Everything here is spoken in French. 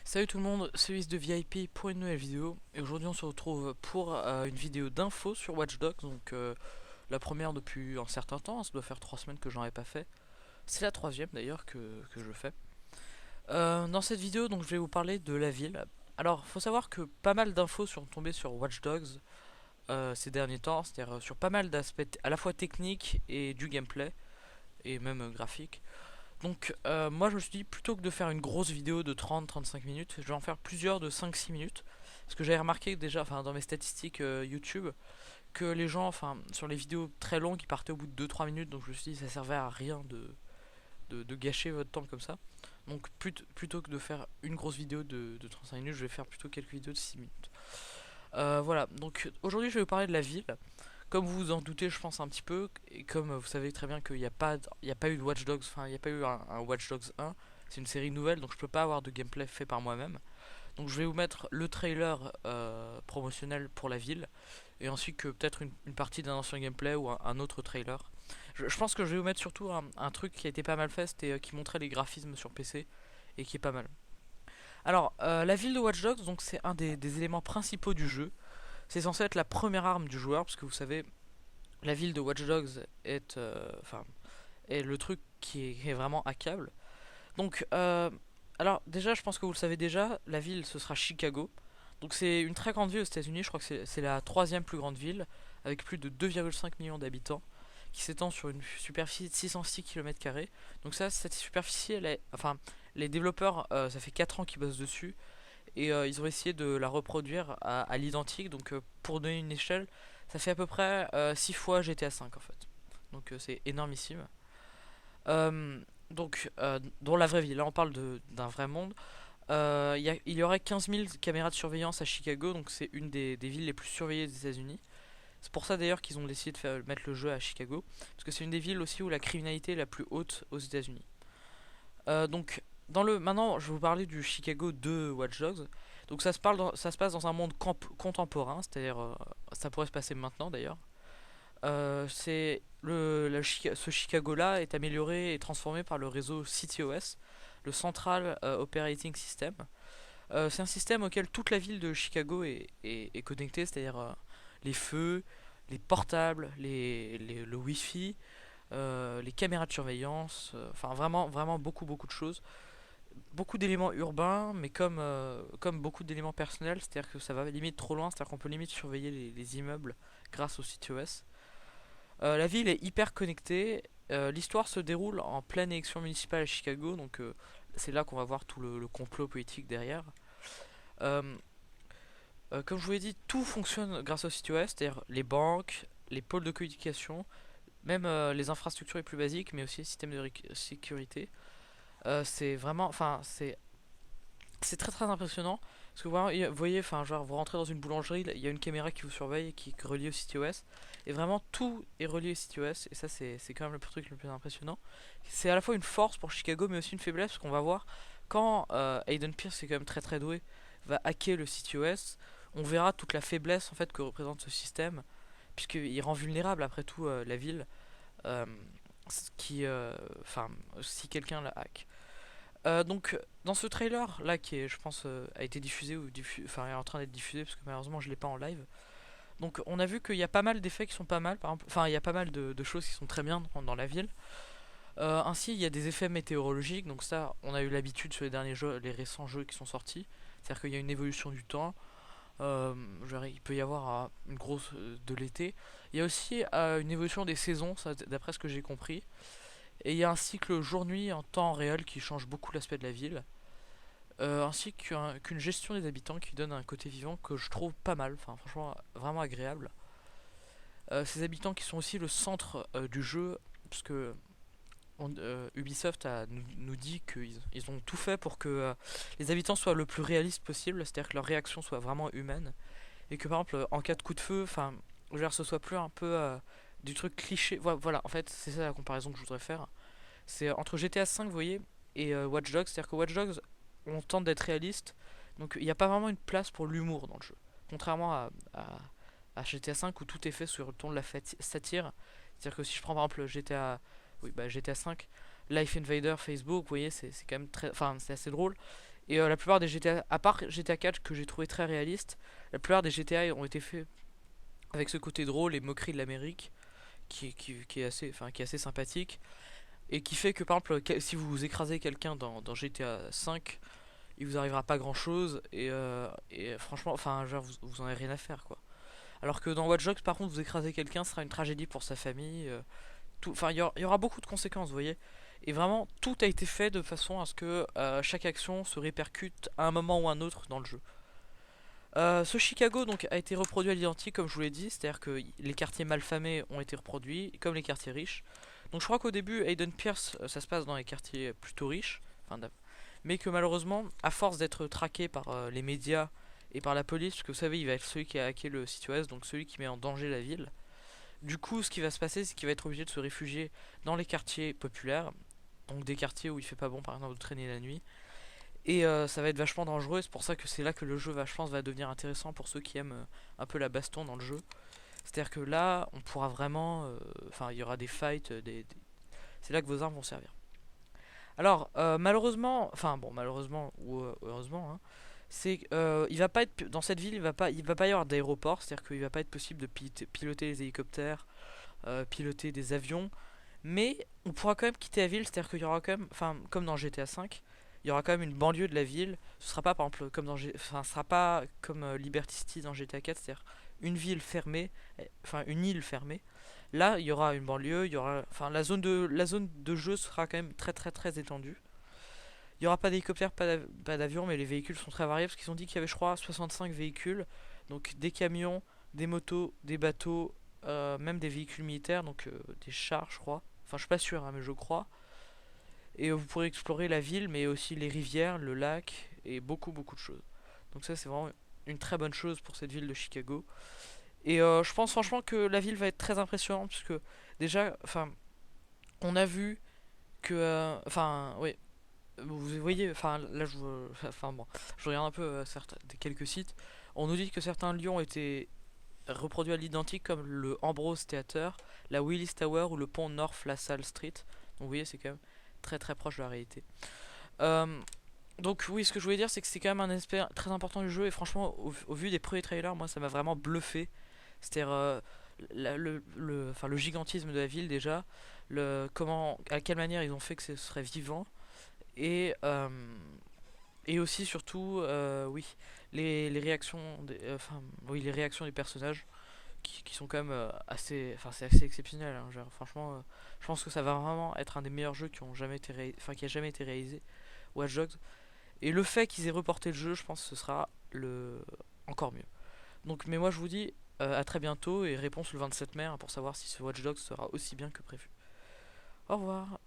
Salut tout le monde, c'est Luis de VIP pour une nouvelle vidéo. Et aujourd'hui on se retrouve pour une vidéo d'infos sur Watch Dogs. Donc la première depuis un certain temps, ça doit faire 3 semaines que j'en ai pas fait. C'est la troisième d'ailleurs que je fais. Dans cette vidéo donc je vais vous parler de la ville. Alors faut savoir que pas mal d'infos sont tombées sur Watch Dogs ces derniers temps. C'est-à-dire sur pas mal d'aspects à la fois techniques et du gameplay et même graphique. Donc moi je me suis dit plutôt que de faire une grosse vidéo de 30-35 minutes, je vais en faire plusieurs de 5-6 minutes. Parce que j'avais remarqué déjà dans mes statistiques YouTube que les gens sur les vidéos très longues ils partaient au bout de 2-3 minutes. Donc je me suis dit ça servait à rien de gâcher votre temps comme ça. Donc plutôt que de faire une grosse vidéo de 35 minutes, je vais faire plutôt quelques vidéos de 6 minutes. Voilà, donc aujourd'hui je vais vous parler de la ville. Comme vous vous en doutez, je pense un petit peu, et comme vous savez très bien qu'il n'y a pas, il y a pas eu de Watch Dogs, il n'y a pas eu un Watch Dogs 1, c'est une série nouvelle, donc je peux pas avoir de gameplay fait par moi-même. Donc je vais vous mettre le trailer promotionnel pour la ville, et ensuite que peut-être une partie d'un ancien gameplay ou un autre trailer. Je pense que je vais vous mettre surtout un truc qui a été pas mal fait, c'était qui montrait les graphismes sur PC, et qui est pas mal. Alors, la ville de Watch Dogs, donc c'est un des éléments principaux du jeu. C'est censé être la première arme du joueur, parce que vous savez, la ville de Watch Dogs est le truc qui est vraiment hackable. Donc, alors déjà, je pense que vous le savez déjà, la ville ce sera Chicago. Donc c'est une très grande ville aux États-Unis. Je crois que c'est la troisième plus grande ville avec plus de 2,5 millions d'habitants, qui s'étend sur une superficie de 606 km². Donc ça, cette superficie, les développeurs, ça fait 4 ans qu'ils bossent dessus et ils ont essayé de la reproduire à l'identique. Donc pour donner une échelle, ça fait à peu près 6 fois GTA 5 en fait. Donc c'est énormissime. Dans la vraie vie, là on parle d'un vrai monde. Il y aurait 15 000 caméras de surveillance à Chicago, donc c'est une des villes les plus surveillées des États-Unis. C'est pour ça d'ailleurs qu'ils ont décidé mettre le jeu à Chicago, parce que c'est une des villes aussi où la criminalité est la plus haute aux États-Unis. Donc, maintenant, je vais vous parler du Chicago de Watch Dogs. Donc, ça se passe dans un monde contemporain, c'est-à-dire, ça pourrait se passer maintenant d'ailleurs. Ce Chicago-là est amélioré et transformé par le réseau CTOS, le Central Operating System. C'est un système auquel toute la ville de Chicago est connectée, c'est-à-dire les feux, les portables, le Wi-Fi, les caméras de surveillance, enfin vraiment beaucoup de choses. Beaucoup d'éléments urbains, mais comme beaucoup d'éléments personnels, c'est-à-dire que ça va limite trop loin, c'est-à-dire qu'on peut limite surveiller les immeubles grâce au CTOS. La ville est hyper connectée. L'histoire se déroule en pleine élection municipale à Chicago, donc c'est là qu'on va voir tout le complot politique derrière. Euh, comme je vous l'ai dit, tout fonctionne grâce au site web, c'est-à-dire les banques, les pôles de communication, même les infrastructures les plus basiques, mais aussi les systèmes de sécurité. C'est vraiment, c'est très impressionnant. Parce que vous voyez, genre vous rentrez dans une boulangerie, il y a une caméra qui vous surveille et qui est reliée au site OS. Et vraiment tout est relié au site OS. Et ça, c'est quand même le truc le plus impressionnant. C'est à la fois une force pour Chicago, mais aussi une faiblesse. Parce qu'on va voir quand Aiden Pierce, est quand même très doué, va hacker le site OS. On verra toute la faiblesse en fait que représente ce système. Puisqu'il rend vulnérable après tout la ville. euh, si quelqu'un la hack. Donc dans ce trailer là qui est, je pense a été diffusé est en train d'être diffusé parce que malheureusement je l'ai pas en live. Donc on a vu qu'il y a pas mal d'effets qui sont pas mal, par exemple, il y a pas mal de choses qui sont très bien dans la ville. Ainsi il y a des effets météorologiques, donc ça on a eu l'habitude sur les derniers jeux, les récents jeux qui sont sortis. C'est-à-dire qu'il y a une évolution du temps. Il peut y avoir une grosse de l'été. Il y a aussi une évolution des saisons, d'après ce que j'ai compris. Et il y a un cycle jour-nuit en temps réel qui change beaucoup l'aspect de la ville. Ainsi qu'une gestion des habitants qui donne un côté vivant que je trouve pas mal, enfin franchement vraiment agréable. Ces habitants qui sont aussi le centre du jeu, parce que Ubisoft nous dit qu'ils ont tout fait pour que les habitants soient le plus réalistes possible, c'est-à-dire que leurs réactions soient vraiment humaines, et que par exemple en cas de coup de feu, ce soit plus un peu du truc cliché. Voilà, en fait c'est ça la comparaison que je voudrais faire. C'est entre GTA V, vous voyez, et Watch Dogs. C'est-à-dire que Watch Dogs, on tente d'être réaliste, donc il n'y a pas vraiment une place pour l'humour dans le jeu. Contrairement à GTA V où tout est fait sur le ton de la satire. C'est-à-dire que si je prends par exemple GTA 5, Life Invader, Facebook, vous voyez, c'est quand même très, c'est assez drôle. Et la plupart des GTA, à part GTA 4 que j'ai trouvé très réaliste, la plupart des GTA ont été faits avec ce côté drôle et moquerie de l'Amérique qui est qui est assez sympathique et qui fait que par exemple si vous écrasez quelqu'un dans GTA 5, il vous arrivera pas grand chose et franchement enfin genre vous en avez rien à faire quoi. Alors que dans Watch Dogs par contre vous écrasez quelqu'un, ce sera une tragédie pour sa famille, enfin il y aura beaucoup de conséquences vous voyez. Et vraiment tout a été fait de façon à ce que chaque action se répercute à un moment ou un autre dans le jeu. Ce Chicago donc a été reproduit à l'identique comme je vous l'ai dit, c'est-à-dire que les quartiers malfamés ont été reproduits comme les quartiers riches. Donc je crois qu'au début Aiden Pierce ça se passe dans les quartiers plutôt riches, mais que malheureusement à force d'être traqué par les médias et par la police, parce que vous savez il va être celui qui a hacké le site OS, donc celui qui met en danger la ville. Du coup ce qui va se passer c'est qu'il va être obligé de se réfugier dans les quartiers populaires, donc des quartiers où il fait pas bon par exemple de traîner la nuit. Et ça va être vachement dangereux, c'est pour ça que c'est là que le jeu je pense va devenir intéressant pour ceux qui aiment un peu la baston dans le jeu. C'est-à-dire que là, on pourra vraiment... Enfin, il y aura des fights, c'est là que vos armes vont servir. Alors, malheureusement, enfin bon, malheureusement ou heureusement, hein, c'est il va pas être dans cette ville, il va pas y avoir d'aéroport, c'est-à-dire qu'il va pas être possible de piloter les hélicoptères, piloter des avions, mais on pourra quand même quitter la ville, c'est-à-dire qu'il y aura quand même, enfin, comme dans GTA V, il y aura quand même une banlieue de la ville. Ce sera pas par exemple comme enfin, ce sera pas comme Liberty City dans GTA 4, c'est-à-dire une ville fermée, enfin une île fermée. Là, il y aura une banlieue, il y aura, enfin la zone de jeu sera quand même très très très étendue. Il y aura pas d'hélicoptère, pas d'avion, mais les véhicules sont très variés parce qu'ils ont dit qu'il y avait, je crois, 65 véhicules, donc des camions, des motos, des bateaux, même des véhicules militaires, donc des chars, je crois. Enfin, je suis pas sûr, hein, mais je crois. Et vous pourrez explorer la ville, mais aussi les rivières, le lac et beaucoup beaucoup de choses. Donc ça c'est vraiment une très bonne chose pour cette ville de Chicago. Et je pense franchement que la ville va être très impressionnante puisque déjà, enfin, on a vu que, enfin, oui, vous voyez, enfin là enfin bon, je regarde un peu quelques sites. On nous dit que certains lieux ont été reproduits à l'identique comme le Ambrose Theater, la Willis Tower ou le pont North LaSalle Street. Donc vous voyez, c'est quand même très très proche de la réalité. Euh, donc oui, ce que je voulais dire, c'est que c'est quand même un aspect très important du jeu et franchement, au vu des premiers trailers, moi ça m'a vraiment bluffé. C'est-à-dire enfin, le gigantisme de la ville déjà, à quelle manière ils ont fait que ce serait vivant et et aussi surtout oui les réactions enfin oui les réactions des personnages qui sont quand même assez enfin c'est assez exceptionnel hein, genre, franchement je pense que ça va vraiment être un des meilleurs jeux qui ont jamais été enfin qui a jamais été réalisé Watch Dogs. Et le fait qu'ils aient reporté le jeu, je pense que ce sera le encore mieux. Donc, mais moi je vous dis à très bientôt et réponse le 27 mai hein, pour savoir si ce Watch Dogs sera aussi bien que prévu. Au revoir.